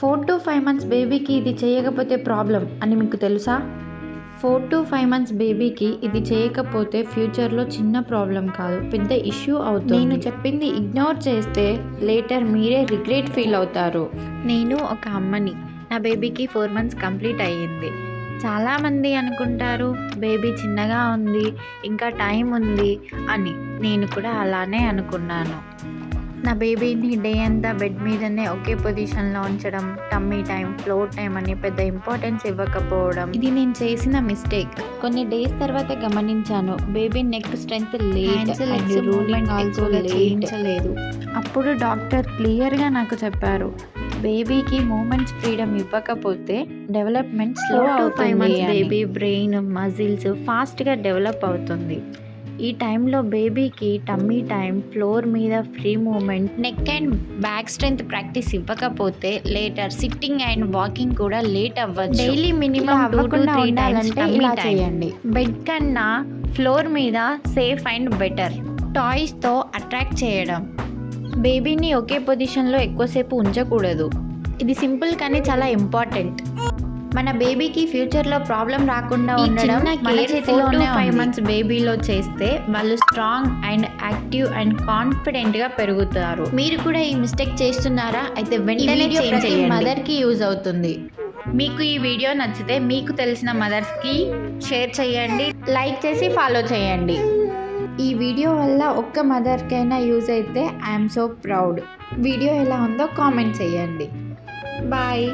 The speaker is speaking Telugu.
4 to 5 months బేబీకి ఇది చేయకపోతే ప్రాబ్లం అని మీకు తెలుసా? 4 to 5 months బేబీకి ఇది చేయకపోతే ఫ్యూచర్లో చిన్న ప్రాబ్లం కాదు, పెద్ద ఇష్యూ అవుతుంది. నేను చెప్పింది ఇగ్నోర్ చేస్తే లేటర్ మీరే రిగ్రెట్ ఫీల్ అవుతారు. నేను ఒక అమ్మని. నా బేబీకి 4 months కంప్లీట్ అయ్యింది. చాలామంది అనుకుంటారు బేబీ చిన్నగా ఉంది, ఇంకా టైం ఉంది అని. నేను కూడా అలానే అనుకున్నాను. నా బేబీని డే అంతా బెడ్ మీదనే ఒకే పొజిషన్లో ఉంచడం, టమ్మీ టైం, ఫ్లోర్ టైం అని పెద్ద ఇంపార్టెన్స్ ఇవ్వకపోవడం, ఇది నేను చేసిన మిస్టేక్. కొన్ని డేస్ తర్వాత గమనించాను బేబీ నెక్ స్ట్రెంగ్త్ చేయించలేదు. అప్పుడు డాక్టర్ క్లియర్గా నాకు చెప్పారు, బేబీకి మూమెంట్స్ ఫ్రీడమ్ ఇవ్వకపోతే డెవలప్మెంట్ స్లో అవుతుంది. బేబీ బ్రెయిన్, మజిల్స్ ఫాస్ట్గా డెవలప్ అవుతుంది. ఈ టైంలో బేబీకి టమ్మీ టైం, ఫ్లోర్ మీద free movement, neck and back strength practice ఇవ్వకపోతే లేటర్ సిట్టింగ్ అండ్ వాకింగ్ కూడా లేట్ అవ్వచ్చు. Daily minimum 2 to 3 times tummy చేయండి. బెడ్ కన్నా ఫ్లోర్ మీద సేఫ్ అండ్ బెటర్. టాయ్స్తో అట్రాక్ట్ చేయడం, బేబీని ఒకే పొజిషన్లో ఎక్కువసేపు ఉంచకూడదు. ఇది సింపుల్ కానీ చాలా ఇంపార్టెంట్. మన బేబీకి ఫ్యూచర్లో ప్రాబ్లం రాకుండా ఉండడం మన చేతిలోనే. 5 months బేబీలో చేస్తే వాళ్ళు స్ట్రాంగ్ అండ్ యాక్టివ్ అండ్ కాన్ఫిడెంట్గా పెరుగుతారు. మీరు కూడా ఈ మిస్టేక్ చేస్తున్నారా? అయితే వెంటనే చేంజ్ చేయండి. మదర్కి యూజ్ అవుతుంది. మీకు ఈ వీడియో నచ్చితే మీకు తెలిసిన మదర్స్కి షేర్ చేయండి, లైక్ చేసి ఫాలో చేయండి. ఈ వీడియో వల్ల ఒక్క మదర్కైనా యూజ్ అయితే ఐఎమ్ సో ప్రౌడ్. వీడియో ఎలా ఉందో కామెంట్ చేయండి. బాయ్.